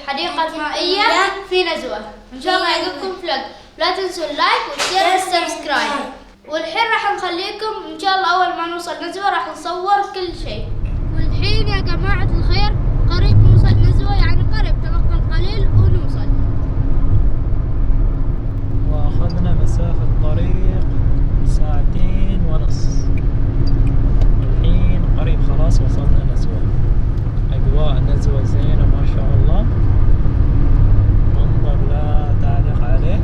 حديقة مائية في نزوة. إن شاء الله يعجبكم فلوج. لا تنسوا اللايك والشير والسبسكرايب. والحين راح نخليكم إن شاء الله أول ما نوصل نزوة راح نصور كل شيء. والحين يا جماعة الخير قريب نوصل نزوة، يعني قريب تبقى قليل ونوصل. وأخذنا مسافة طريق 2.5 ساعة. الحين قريب خلاص وصلنا نزوة. أجواء نزوة زينة ما شاء الله، منظر لا تعليق عليه.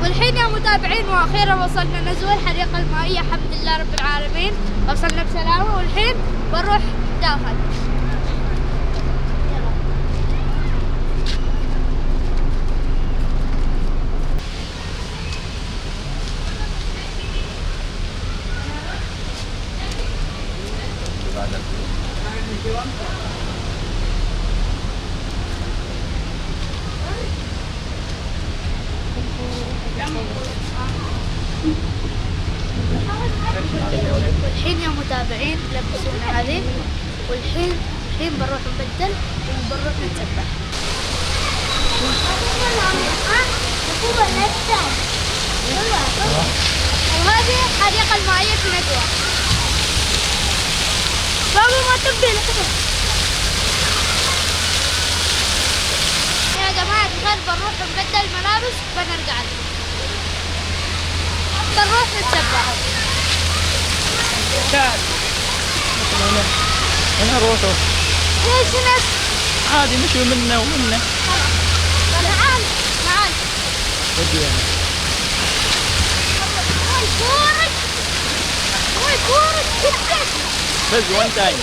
والحين يا متابعين واخيرا وصلنا نزوة الحديقة المائية، الحمد لله رب العالمين وصلنا بسلامة. والحين بنروح داخل. والحين يا متابعين لبسونا هذه، والحين بنروح نبدل وبنروح نتسبح. وهذه الحديقة المائية في نزوة. بابا ما تبدل يا جماعة الخير. بنروح نبدل ملابس وبنرجع بنروح نتسبح. تعال أنا روحوا ليش ناس عادي مشوا منا ومنا. تعال ودي أنا بس وان تايم.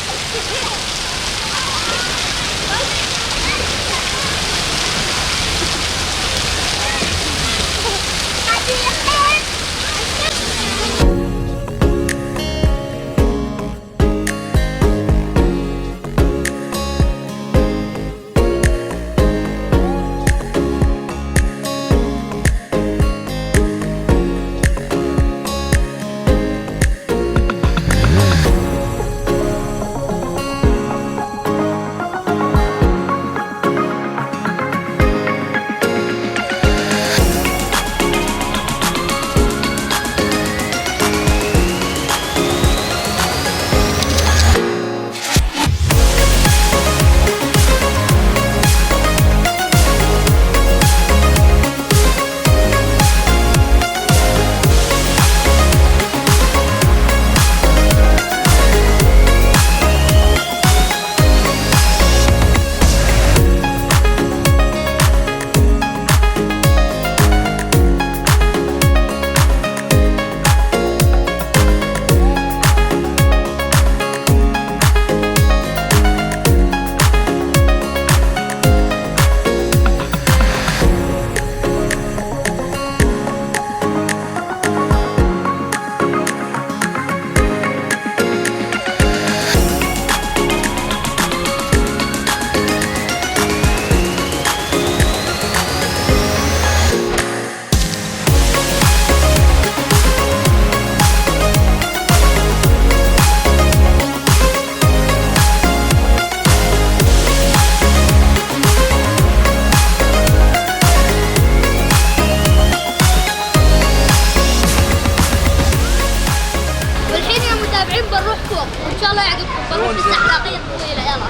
بنروح فوق وإن شاء الله يعجبكم. بنروح في السحلاقية الطويلة. يلا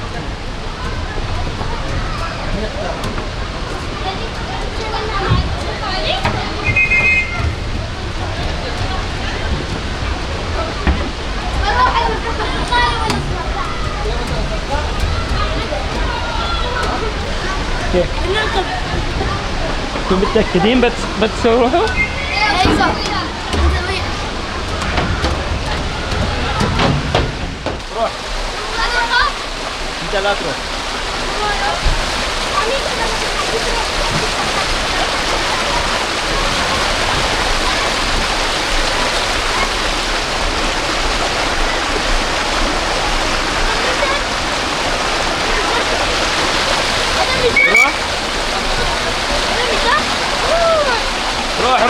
كيف؟ انتم متأكدين بتروحوا؟ روح. انت لا تروح.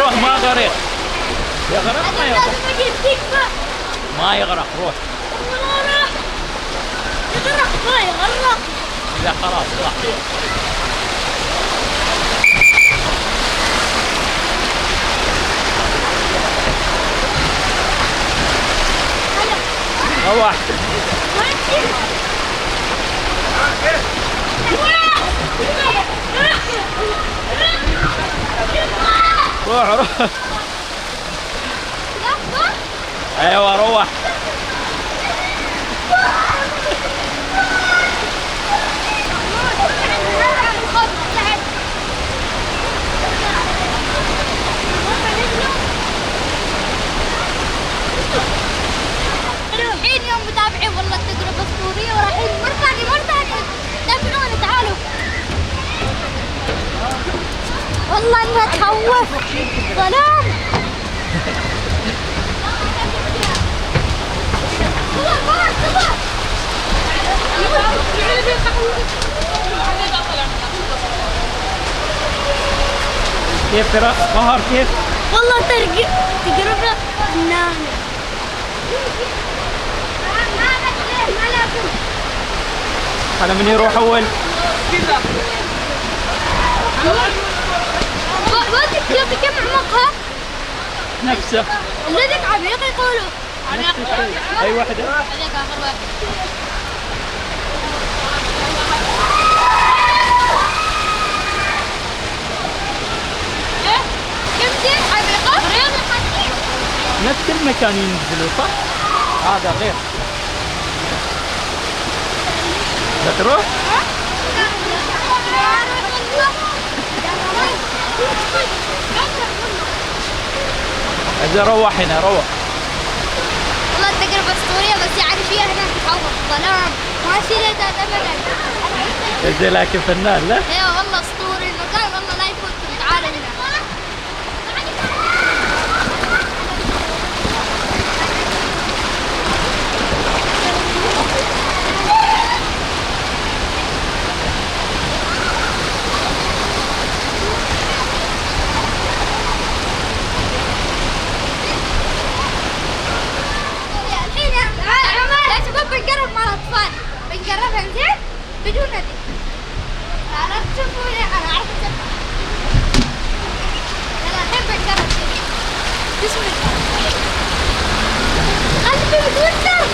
روح ما غرق. يغرق ما يغرق. ما يغرق روح. غرق باي غرق. لا خلاص راح. روح. روح روح. ايوه روح. الحين يوم متابعين والله التجربة أسطورية ورايحين مرة ثانية تابعونا تعالوا. والله انها تخوف. ظلام. كيف قهر كيف؟ والله تجربة فنانة. على من يروح اول؟ ودك كم عمقها؟ نفسه. الذيك عميق يقولوا. نفس الشيء. اي واحدة؟ هذاك اخر واحد. كم دي عميقة؟ نفس المكان ينزلوا صح؟ هذا غير. بتروح؟ إذا روح هنا روح. والله التجربة أسطورية بس يعني فيها هناك تخوف ظلام ما شريت هذا أبدا. إذا لكن فنان لا؟ ايوه والله أسطوري المكان والله لا يفوتكم تعالوا هنا. يا شباب بنقرب مع الأطفال بنقربها زين بدون ندي. عرفت تشوفوني أنا أعرف أسبح. أنا الحين بنقرب كذي. بسم الله. قلبي متوتر.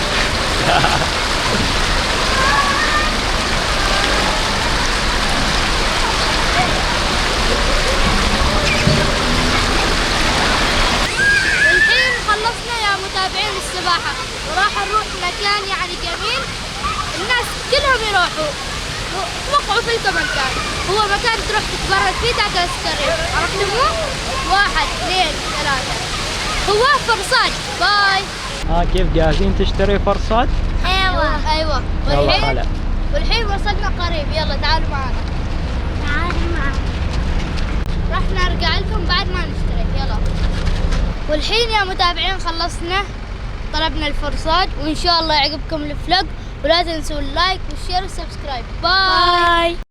الحين خلصنا يا متابعين السباحة وراح نروح مكان يعني جميل الناس كلهم يروحوا. وقعوا في الكومنتات هو مكان تروح تتبرد فيه تاكل ايس كريم. عرفتموه؟ 1 2 3 هو فرصاد. باي. كيف جاهزين تشتري فرصات؟ ايوه والحين وصلنا قريب. يلا تعالوا معنا. راح نرجع لكم بعد ما نشتري. يلا. والحين يا متابعين خلصنا طلبنا الفرصاد وان شاء الله يعجبكم الفلوج ولا تنسوا اللايك والشير والسبسكرايب. باي.